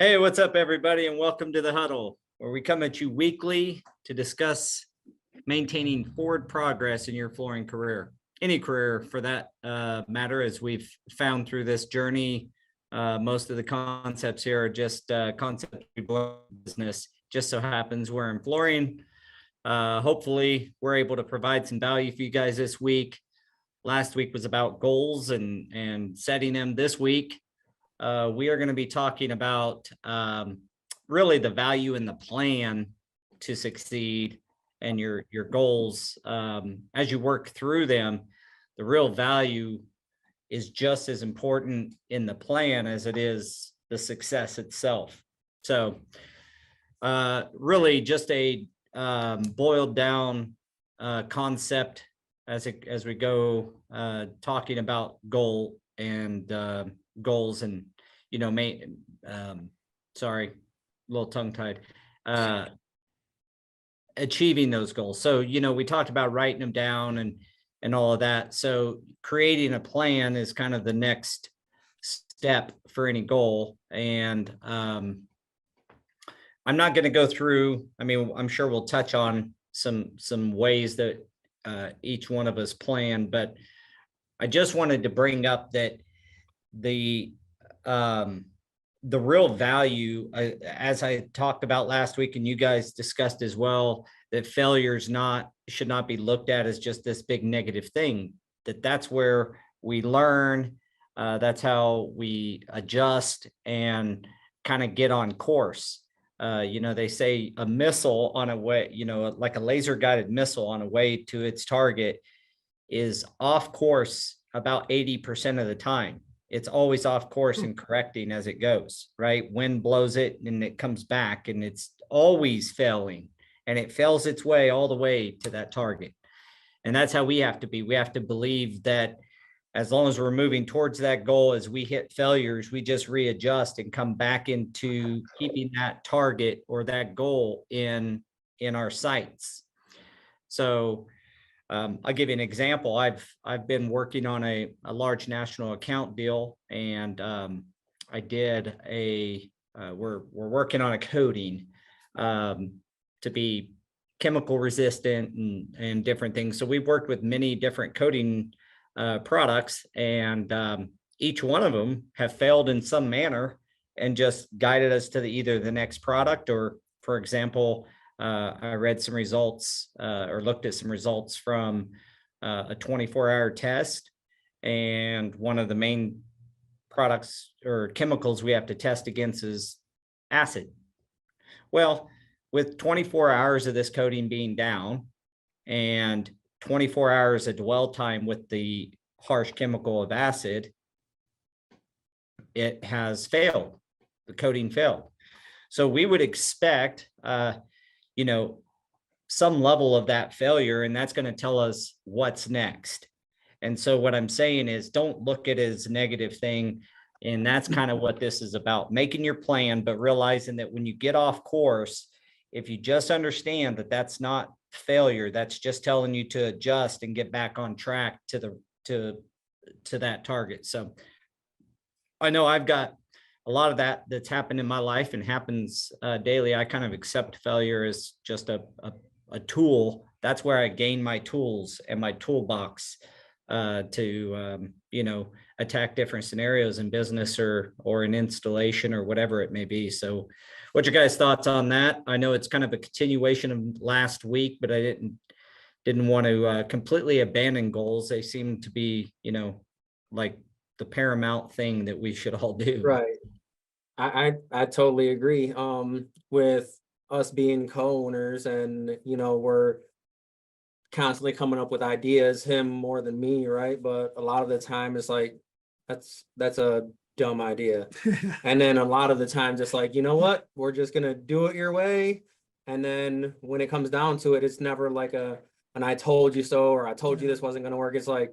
Hey, what's up, everybody, and welcome to the Huddle, where we come at you weekly to discuss maintaining forward progress in your flooring career, any career for that matter. As we've found through this journey, most of the concepts here are just concepts we learn in business. Just so happens we're in flooring. Hopefully, we're able to provide some value for you guys this week. Last week was about goals and setting them. This week, we are going to be talking about really the value in the plan to succeed and your goals. As you work through them, the real value is just as important in the plan as it is the success itself. So really just a boiled down concept as we go talking about goals and sorry, a little tongue tied, achieving those goals. So, we talked about writing them down and all of that. So creating a plan is kind of the next step for any goal. And I'm not going to go through, I'm sure we'll touch on some ways that each one of us plan, but I just wanted to bring up that the real value, as I talked about last week, and you guys discussed as well, that failure should not be looked at as just this big negative thing. That's where we learn. That's how we adjust and kind of get on course. They say a missile on a way, like a laser guided missile on a way to its target is off course about 80% of the time. It's always off course and correcting as it goes, right? Wind blows it and it comes back, and it's always failing, and it fails its way all the way to that target. And that's how we have to be. We have to believe that as long as we're moving towards that goal, as we hit failures, we just readjust and come back into keeping that target or that goal in our sights. So I'll give you an example. I've been working on a large national account deal, and I did we're working on a coating to be chemical resistant and different things. So we've worked with many different coating products, and each one of them have failed in some manner and just guided us to either the next product, or, for example, I read some results or looked at some results from a 24-hour test, and one of the main products or chemicals we have to test against is acid. Well, with 24 hours of this coating being down and 24 hours of dwell time with the harsh chemical of acid, it has failed. The coating failed. So we would expect some level of that failure, and that's going to tell us what's next. And so what I'm saying is, don't look at it as a negative thing. And that's kind of what this is about, making your plan, but realizing that when you get off course, if you just understand that that's not failure, that's just telling you to adjust and get back on track to that target. So I know I've got a lot of that's happened in my life and happens daily. I kind of accept failure as just a tool. That's where I gain my tools and my toolbox to attack different scenarios in business or in installation or whatever it may be. So what's your guys' thoughts on that? I know it's kind of a continuation of last week, but I didn't want to completely abandon goals. They seem to be, like the paramount thing that we should all do. Right. I totally agree. With us being co-owners, and we're constantly coming up with ideas, him more than me, right? But a lot of the time it's like, that's a dumb idea. And then a lot of the times it's like, you know what, we're just gonna do it your way. And then when it comes down to it, it's never like an I told you so, or I told you this wasn't gonna work. It's like,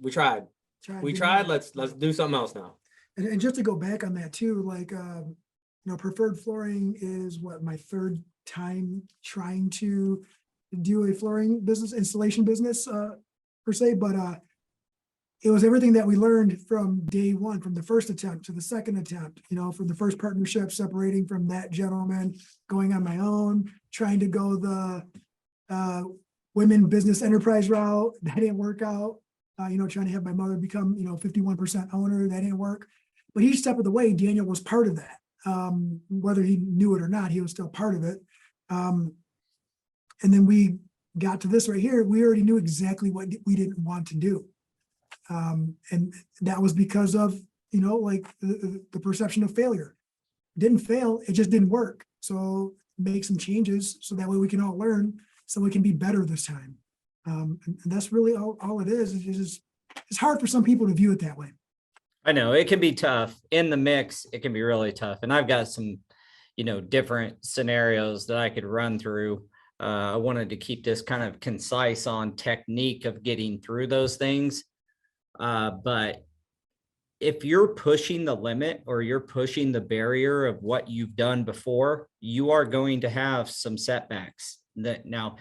we tried. Let's do something else now. And just to go back on that too, like, preferred flooring is my third time trying to do a flooring business, installation business per se, but it was everything that we learned from day one, from the first attempt to the second attempt, from the first partnership, separating from that gentleman, going on my own, trying to go the women business enterprise route. That didn't work out. Trying to have my mother become, 51% owner, that didn't work. But each step of the way, Daniel was part of that. Whether he knew it or not, he was still part of it. And then we got to this right here. We already knew exactly what we didn't want to do. And that was because of, like the perception of failure. Didn't fail, it just didn't work. So make some changes so that way we can all learn, so we can be better this time. And that's really all it is. It's hard for some people to view it that way. I know it can be tough in the mix. It can be really tough. And I've got some, different scenarios that I could run through. I wanted to keep this kind of concise on technique of getting through those things. But if you're pushing the limit or you're pushing the barrier of what you've done before, you are going to have some setbacks. That now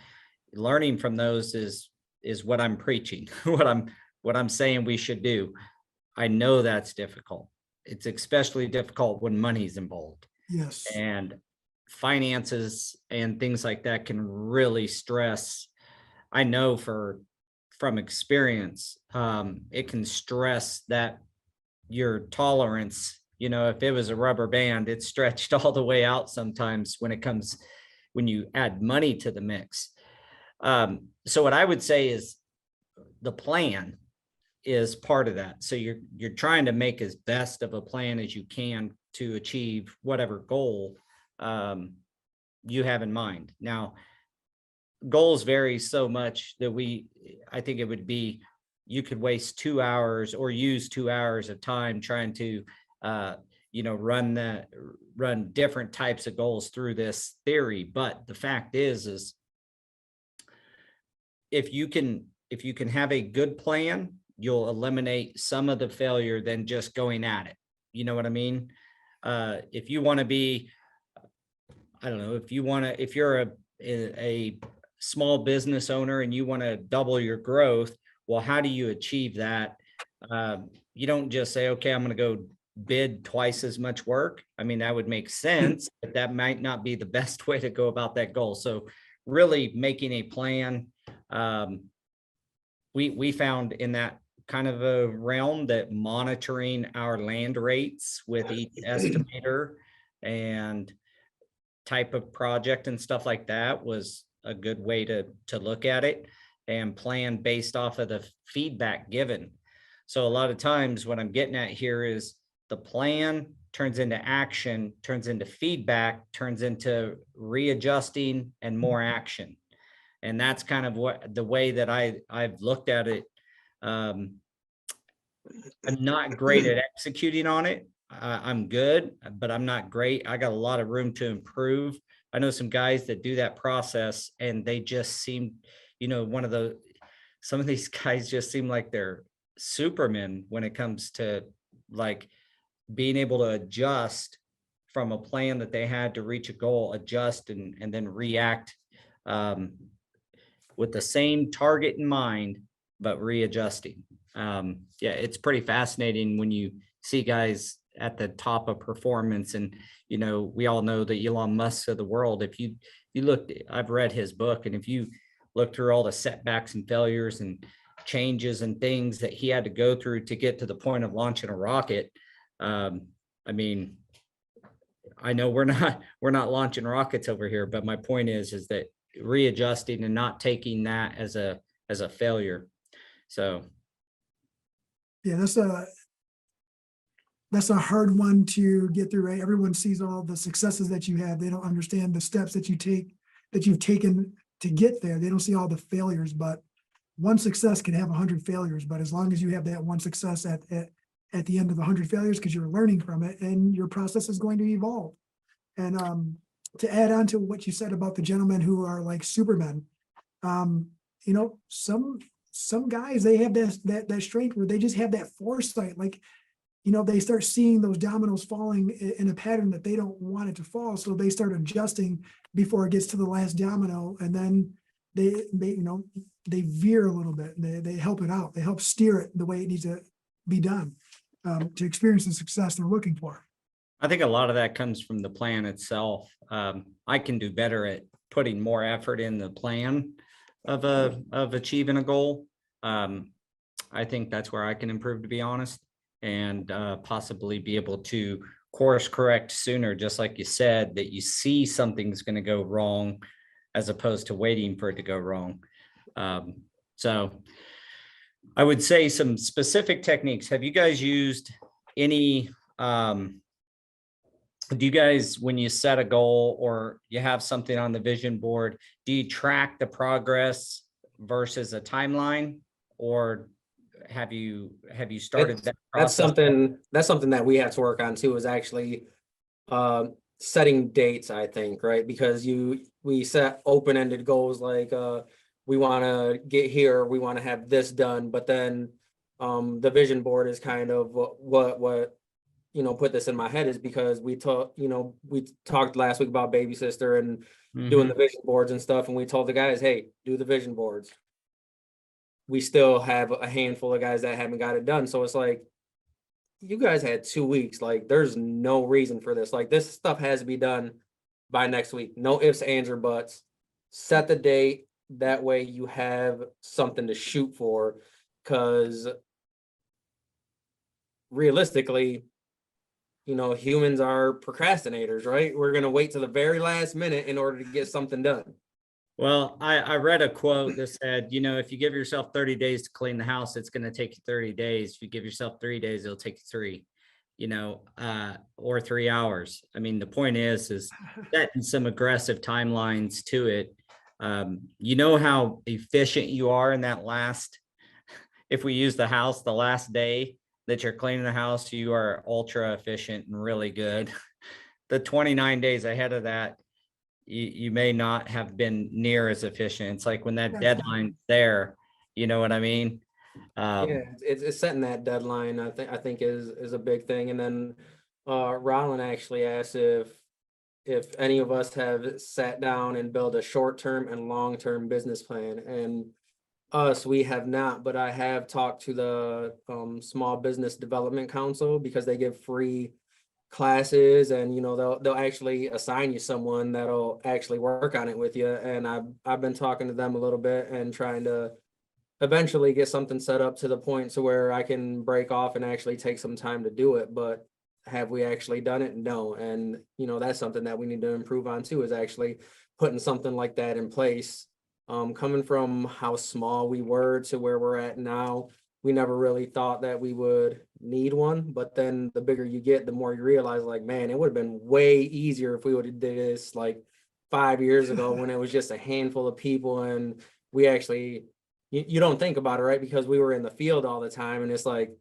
learning from those is what I'm preaching, what I'm saying we should do. I know that's difficult. It's especially difficult when money's involved. Yes. And finances and things like that can really stress. I know from experience, it can stress that your tolerance, if it was a rubber band, it's stretched all the way out sometimes when you add money to the mix. So what I would say is the plan is part of that. So you're trying to make as best of a plan as you can to achieve whatever goal you have in mind. Now, goals vary so much that I think it would be, you could waste 2 hours or use 2 hours of time trying to, run different types of goals through this theory. But the fact is if you can have a good plan, you'll eliminate some of the failure than just going at it. You know what I mean? If you want to be, I don't know, if you're a small business owner and you want to double your growth, well, how do you achieve that? You don't just say, okay, I'm going to go bid twice as much work. I mean, that would make sense, but that might not be the best way to go about that goal. So really making a plan. We found in that kind of a realm that monitoring our land rates with each estimator and type of project and stuff like that was a good way to look at it and plan based off of the feedback given. So a lot of times what I'm getting at here is the plan turns into action, turns into feedback, turns into readjusting and more action. And that's kind of the way that I've looked at it. I'm not great at executing on it. I'm good, but I'm not great. I got a lot of room to improve. I know some guys that do that process and they just seem, some of these guys just seem like they're supermen when it comes to like being able to adjust from a plan that they had to reach a goal, adjust and then react with the same target in mind, but readjusting. It's pretty fascinating when you see guys at the top of performance. And, we all know the Elon Musk of the world. If you look, I've read his book, and if you look through all the setbacks and failures and changes and things that he had to go through to get to the point of launching a rocket. I mean, I know we're not launching rockets over here, but my point is that readjusting and not taking that as a failure. So. Yeah, that's a hard one to get through, right? Everyone sees all the successes that you have. They don't understand the steps that you've taken to get there. They don't see all the failures, but one success can have 100 failures. But as long as you have that one success at the end of 100 failures, because you're learning from it and your process is going to evolve. And to add on to what you said about the gentlemen who are like supermen, some guys, they have that strength where they just have that foresight. Like, they start seeing those dominoes falling in a pattern that they don't want it to fall. So they start adjusting before it gets to the last domino. And then they veer a little bit, and they help it out. They help steer it the way it needs to be done, to experience the success they're looking for. I think a lot of that comes from the plan itself. I can do better at putting more effort in the plan of achieving a goal. I think that's where I can improve, to be honest, and possibly be able to course correct sooner, just like you said, that you see something's going to go wrong as opposed to waiting for it to go wrong. So I would say some specific techniques. Have you guys used any, do you guys, when you set a goal or you have something on the vision board, do you track the progress versus a timeline, or have you started that That's process? that's something that we have to work on too, is actually setting dates, I think, right? Because we set open-ended goals like we want to get here, we want to have this done, but then the vision board is kind of what put this in my head, is because we talked last week about baby sister and doing the vision boards and stuff, and we told the guys, hey, do the vision boards. We still have a handful of guys that haven't got it done. So it's like, you guys had 2 weeks. Like, there's no reason for this. Like, this stuff has to be done by next week. No ifs, ands, or buts. Set the date. That way you have something to shoot for. Because realistically, humans are procrastinators, right? We're going to wait to the very last minute in order to get something done. Well, I read a quote that said, if you give yourself 30 days to clean the house, it's going to take you 30 days. If you give yourself 3 days, it'll take you 3, or 3 hours. I mean, the point is setting some aggressive timelines to it. How efficient you are in that last, if we use the house, the last day that you're cleaning the house, you are ultra efficient and really good. The 29 days ahead of that, you may not have been near as efficient. It's like when that deadline's there, you know what I mean? Yeah, it's setting that deadline. I think is a big thing. And then Rollin actually asked if any of us have sat down and built a short-term and long-term business plan. And we have not, but I have talked to the Small Business Development Council, because they give free classes, and they'll actually assign you someone that'll actually work on it with you. And I've been talking to them a little bit and trying to eventually get something set up to the point to where I can break off and actually take some time to do it. But have we actually done it? No. And that's something that we need to improve on too, is actually putting something like that in place. Coming from how small we were to where we're at now, we never really thought that we would need one. But then the bigger you get, the more you realize, like, man, it would have been way easier if we would have did this like 5 years ago, when it was just a handful of people. And we actually, you don't think about it, right? Because we were in the field all the time, and it's like,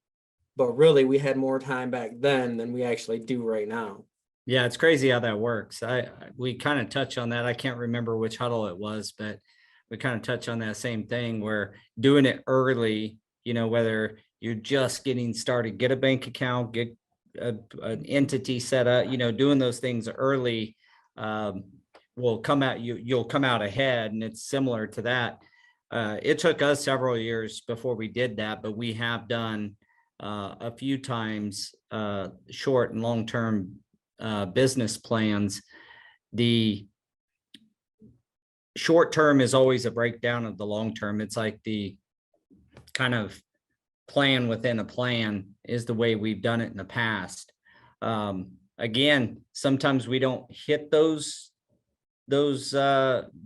but really we had more time back then than we actually do right now. Yeah, it's crazy how that works. We kind of touch on that. I can't remember which huddle it was, but we kind of touch on that same thing, where doing it early, whether you're just getting started, get a bank account, get an entity set up, doing those things early will come out, you'll come out ahead. And it's similar to that. It took us several years before we did that, but we have done a few times short and long-term business plans. The short term is always a breakdown of the long term. It's like the kind of plan within a plan is the way we've done it in the past. Again, sometimes we don't hit those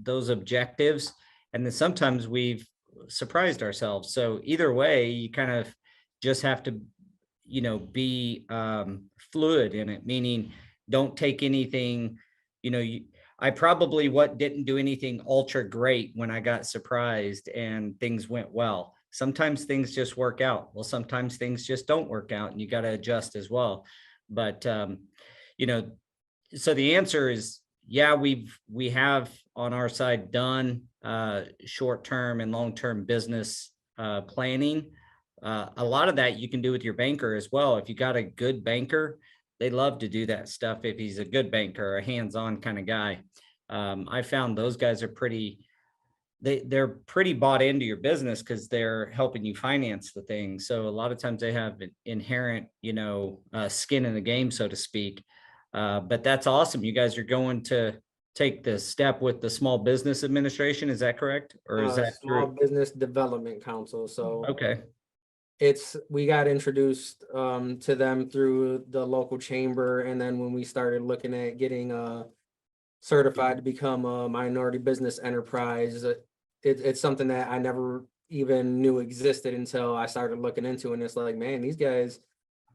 objectives, and then sometimes we've surprised ourselves. So either way, you kind of just have to, be fluid in it, meaning don't take anything, I probably didn't do anything ultra great when I got surprised and things went well. Sometimes things just work out. Well, sometimes things just don't work out, and you got to adjust as well. But, so the answer is, yeah, we have on our side done short-term and long-term business planning. A lot of that you can do with your banker as well. If you got a good banker, they love to do that stuff. If he's a good banker, a hands-on kind of guy, I found those guys are pretty they're pretty bought into your business because they're helping you finance the thing. So a lot of times they have an inherent, skin in the game, so to speak. But that's awesome. You guys are going to take the step with the Small Business Administration. Is that correct? Or is that Small through? Business Development Council. So Okay. we got introduced to them through the local chamber, and then when we started looking at getting certified to become a minority business enterprise, it's something that I never even knew existed until I started looking into it. And it's like, man, these guys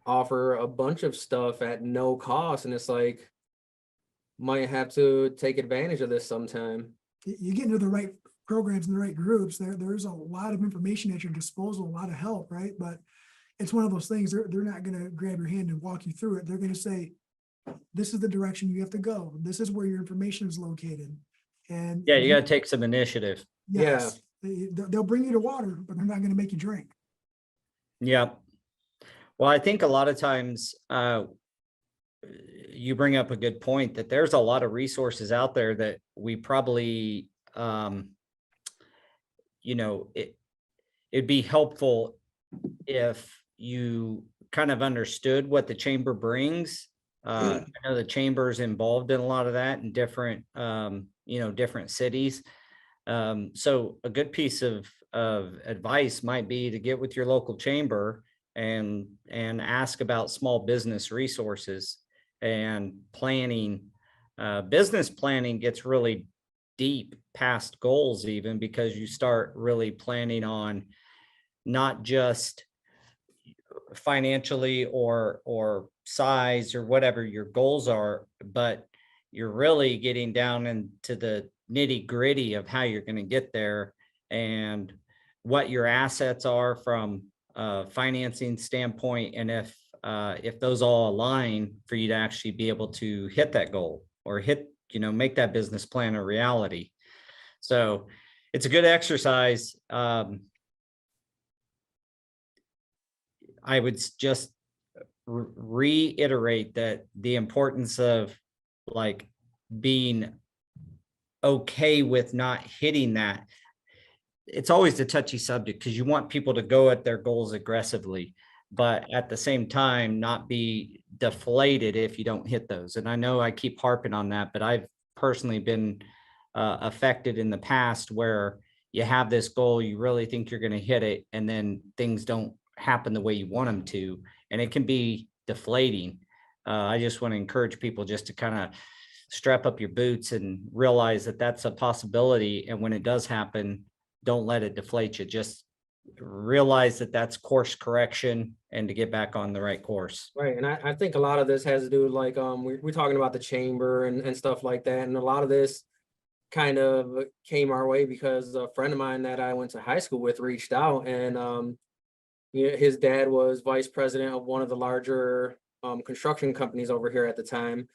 offer a bunch of stuff at no cost, and it's like, might have to take advantage of this sometime. You get into the right programs and the right groups, there's a lot of information at your disposal, a lot of help, right? But it's one of those things, they're not gonna grab your hand and walk you through it. They're gonna say, this is the direction you have to go. This is where your information is located. And Yeah, you got to take some initiative. yes, they'll bring you to water, but they're not gonna make you drink. Yeah. Well, I think a lot of times you bring up a good point that there's a lot of resources out there that we probably, it'd be helpful if you kind of understood what the chamber brings. I know the chamber is involved in a lot of that in different, different cities. So a good piece of advice might be to get with your local chamber and ask about small business resources and planning. Business planning gets really deep past goals, even because you start really planning on not just financially or size or whatever your goals are, but you're really getting down into the nitty gritty of how you're going to get there and what your assets are from a financing standpoint, and if those all align for you to actually be able to hit that goal or make that business plan a reality. So it's a good exercise. I would just reiterate that the importance of like being okay with not hitting that. It's always a touchy subject because you want people to go at their goals aggressively, but at the same time, not be deflated if you don't hit those. And I know I keep harping on that, but I've personally been affected in the past where you have this goal, you really think you're going to hit it, and then things don't happen the way you want them to, and it can be deflating. I just want to encourage people just to kind of strap up your boots and realize that that's a possibility. And when it does happen, don't let it deflate you. Just realize that that's course correction and to get back on the right course. Right. And I think a lot of this has to do with like, we're talking about the chamber and stuff like that. And a lot of this kind of came our way because a friend of mine that I went to high school with reached out, and his dad was vice president of one of the larger construction companies over here at the time.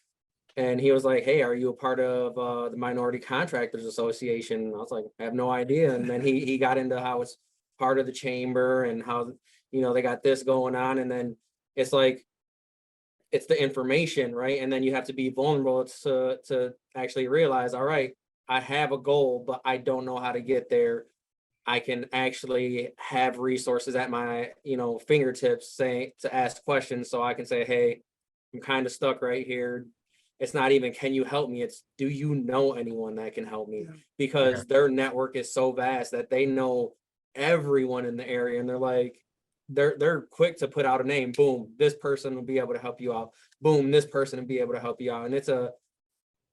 And he was like, hey, are you a part of the Minority Contractors Association? And I was like, I have no idea. And then he got into how it's part of the chamber and how, they got this going on. And then it's like, it's the information, right? And then you have to be vulnerable to actually realize, all right, I have a goal, but I don't know how to get there. I can actually have resources at my, fingertips to ask questions. So I can say, hey, I'm kind of stuck right here. It's not even, can you help me? It's, do you know anyone that can help me? Because their network is so vast that they know everyone in the area. And they're like, they're quick to put out a name. Boom, this person will be able to help you out. Boom, this person will be able to help you out. And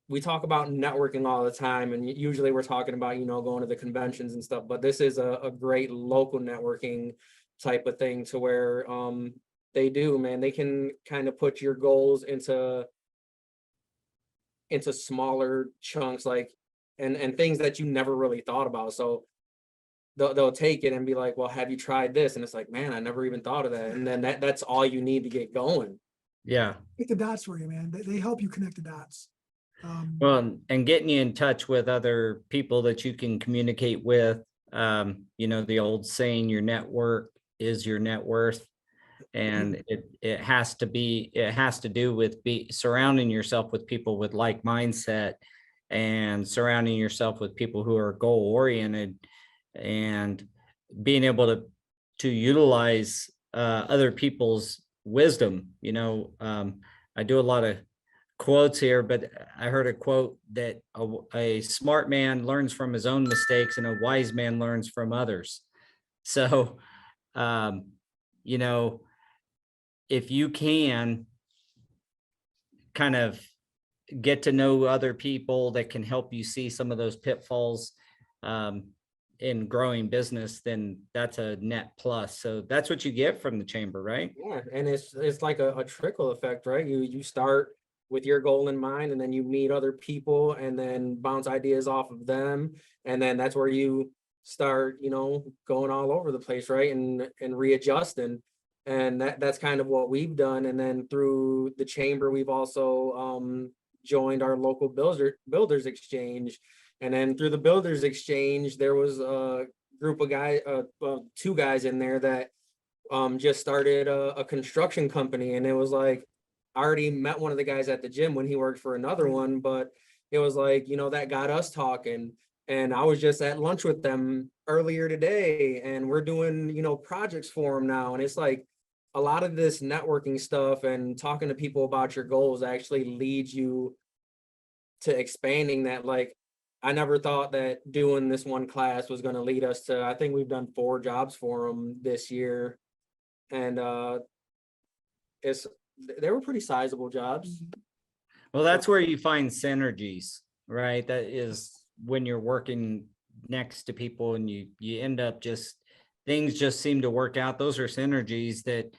we talk about networking all the time, and usually we're talking about, going to the conventions and stuff, but this is a great local networking type of thing to where they do, man, they can kind of put your goals into smaller chunks, like, and things that you never really thought about. So they'll take it and be like, well, have you tried this? And it's like, man, I never even thought of that. And then that's all you need to get going. Yeah. Connect the dots for you, man. They help you connect the dots. Well, and getting you in touch with other people that you can communicate with, the old saying, your network is your net worth. And it has to do with surrounding yourself with people with like mindset and surrounding yourself with people who are goal oriented, and being able to utilize other people's wisdom. I do a lot of quotes here, but I heard a quote that a smart man learns from his own mistakes and a wise man learns from others. So, you know, if you can kind of get to know other people that can help you see some of those pitfalls in growing business, then that's a net plus. So that's what you get from the chamber, right? Yeah, and it's like a trickle effect, right? You start with your goal in mind, and then you meet other people and then bounce ideas off of them. And then that's where you start, going all over the place, right? And readjusting. And that's kind of what we've done. And then through the chamber, we've also joined our local builders exchange. And then through the builders exchange, there was a group of guys, two guys in there that just started a construction company. And it was like, I already met one of the guys at the gym when he worked for another one, but it was like, that got us talking. And I was just at lunch with them earlier today, and we're doing, projects for them now. And it's like a lot of this networking stuff and talking to people about your goals actually leads you to expanding that. Like, I never thought that doing this one class was going to lead us to, I think we've done 4 jobs for them this year. And they were pretty sizable jobs. Well, that's where you find synergies, right? That is when you're working next to people and you end up things just seem to work out. Those are synergies that,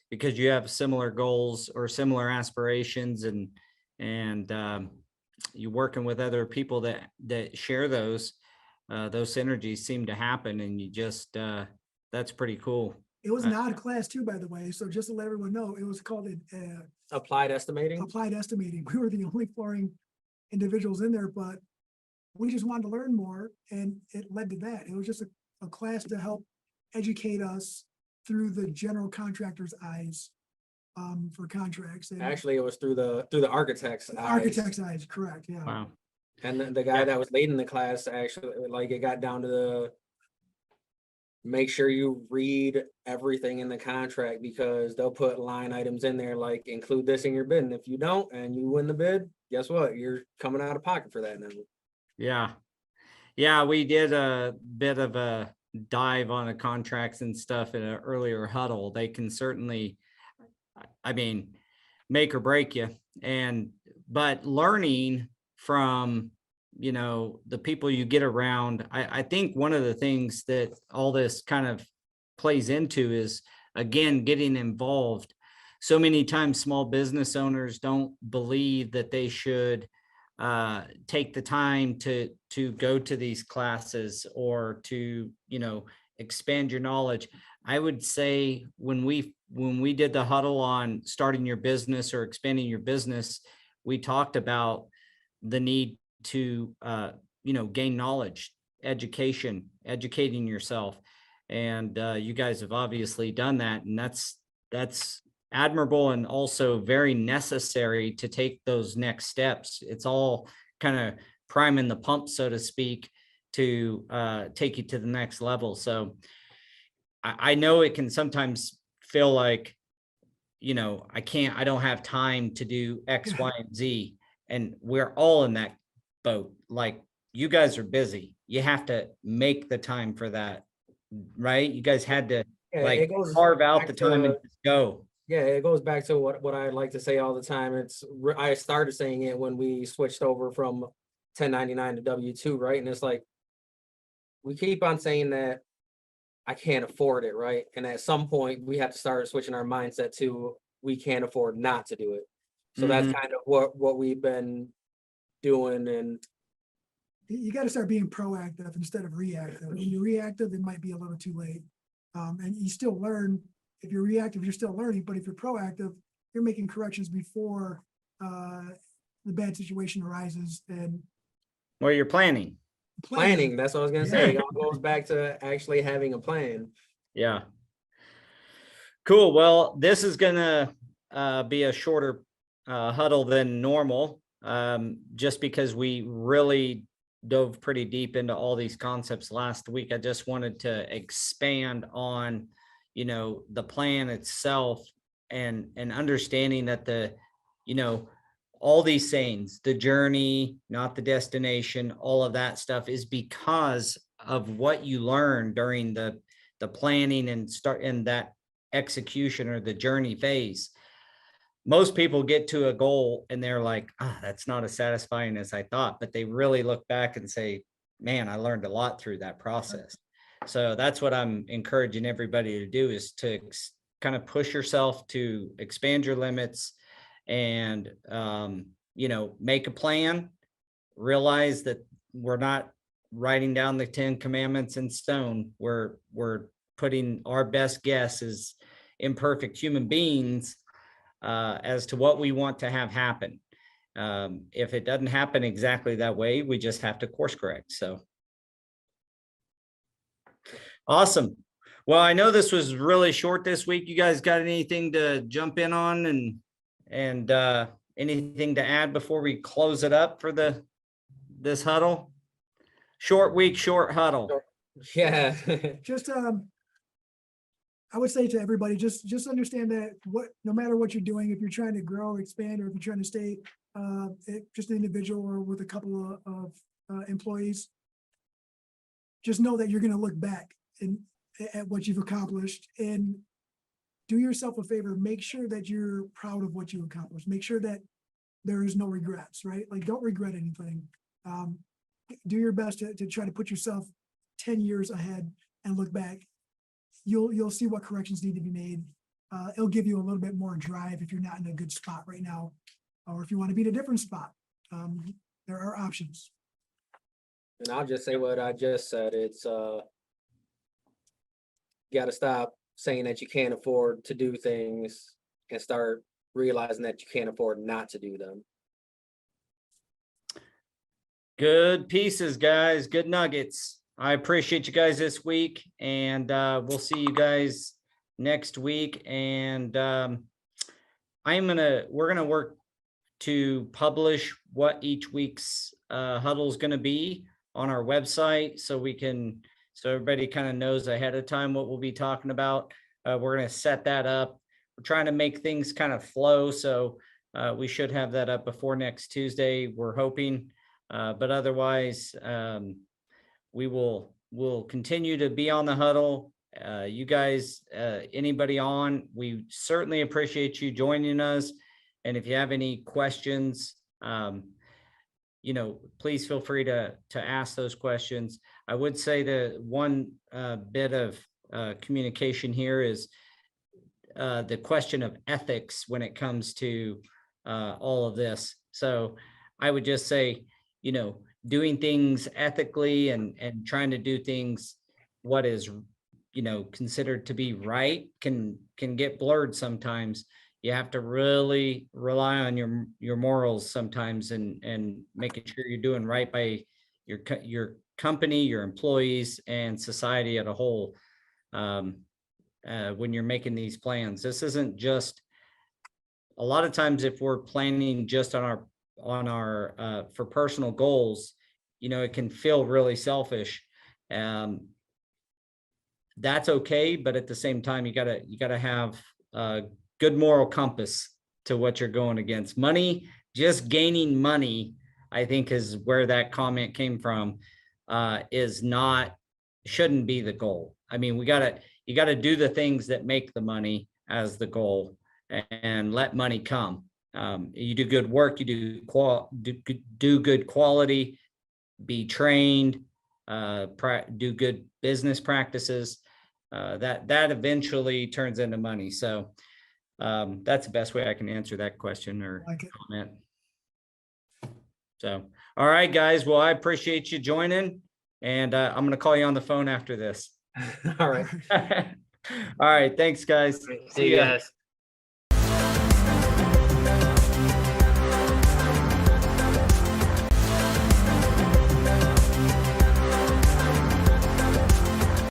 because you have similar goals or similar aspirations, and you're working with other people that share those synergies seem to happen, and you just that's pretty cool. It was an odd class too, by the way. So just to let everyone know, it was called Applied estimating. Applied estimating. We were the only flooring individuals in there, but we just wanted to learn more, and it led to that. It was just a class to help educate us through the general contractor's eyes for contracts. And actually, it was through the architect's eyes. Architect's eyes, correct? Yeah. Wow. And the guy that was leading the class, actually, like, it got down to make sure you read everything in the contract, because they'll put line items in there like, include this in your bid, and if you don't and you win the bid, guess what? You're coming out of pocket for that now. Yeah, we did a bit of a dive on the contracts and stuff in an earlier huddle. They can certainly, make or break you. But learning from, the people you get around, I think one of the things that all this kind of plays into is, again, getting involved. So many times small business owners don't believe that they should take the time to go to these classes or to, expand your knowledge. I would say when we did the huddle on starting your business or expanding your business, we talked about the need to, gain knowledge, educating yourself. And you guys have obviously done that. And that's admirable, and also very necessary to take those next steps. It's all kind of priming the pump, so to speak, to take you to the next level. So I know it can sometimes feel like, I don't have time to do X, Y, and Z. And we're all in that boat. Like, you guys are busy. You have to make the time for that, right? You guys had to carve out the time and just go. Yeah, it goes back to what I like to say all the time. I started saying it when we switched over from 1099 to W-2, right? And it's like, we keep on saying that I can't afford it, right? And at some point we have to start switching our mindset to, we can't afford not to do it. So that's kind of what we've been doing. And you got to start being proactive instead of reactive. When you're reactive, it might be a little too late. And you still learn. If you're reactive, you're still learning. But if you're proactive, you're making corrections before the bad situation arises. And you're planning. That's what I was gonna say. It all goes back to actually having a plan. Yeah. Cool. Well, this is gonna be a shorter huddle than normal. just because we really dove pretty deep into all these concepts last week. I just wanted to expand on, the plan itself and understanding that all these sayings, the journey, not the destination, all of that stuff is because of what you learn during the planning and start in that execution or the journey phase. Most people get to a goal and they're like, that's not as satisfying as I thought, but they really look back and say, man, I learned a lot through that process. So that's what I'm encouraging everybody to do, is to kind of push yourself to expand your limits and, make a plan, realize that we're not writing down the 10 commandments in stone. We're putting our best guess as imperfect human beings as to what we want to have happen. If it doesn't happen exactly that way, we just have to course correct. So awesome. Well, I know this was really short this week. You guys got anything to jump in on and anything to add before we close it up for this huddle? Short week, short huddle. Yeah. Just, I would say to everybody, just understand that no matter what you're doing, if you're trying to grow, expand, or if you're trying to stay just an individual or with a couple of employees, just know that you're going to look back at what you've accomplished, and do yourself a favor. Make sure that you're proud of what you accomplished. Make sure that there is no regrets, right? Like, don't regret anything. Do your best to try to put yourself 10 years ahead and look back. You'll see what corrections need to be made. It'll give you a little bit more drive if you're not in a good spot right now, or if you want to be in a different spot. There are options. And I'll just say what I just said. It's you got to stop saying that you can't afford to do things and start realizing that you can't afford not to do them. Good pieces, guys. Good nuggets. I appreciate you guys this week, and we'll see you guys next week. And we're gonna work to publish what each week's huddle is gonna be on our website, so everybody kind of knows ahead of time what we'll be talking about. We're gonna set that up. We're trying to make things kind of flow, so we should have that up before next Tuesday, we're hoping. But otherwise, we'll continue to be on the huddle. You guys, anybody on, we certainly appreciate you joining us. And if you have any questions, please feel free to ask those questions. I would say the one bit of communication here is the question of ethics when it comes to all of this. So I would just say, doing things ethically and trying to do things what is, considered to be right can get blurred sometimes. You have to really rely on your morals sometimes and making sure you're doing right by your company, your employees, and society as a whole. When you're making these plans, this isn't just, a lot of times if we're planning just on our for personal goals, it can feel really selfish. That's okay, but at the same time, you gotta have a good moral compass to what you're going against. Money, just gaining money, I think is where that comment came from, shouldn't be the goal. I mean, you gotta do the things that make the money as the goal and let money come. You do good work, you do good quality, be trained, do good business practices. That eventually turns into money. So that's the best way I can answer that question or comment. So, all right, guys. Well, I appreciate you joining, and I'm going to call you on the phone after this. All right. All right. Thanks, guys. See you guys.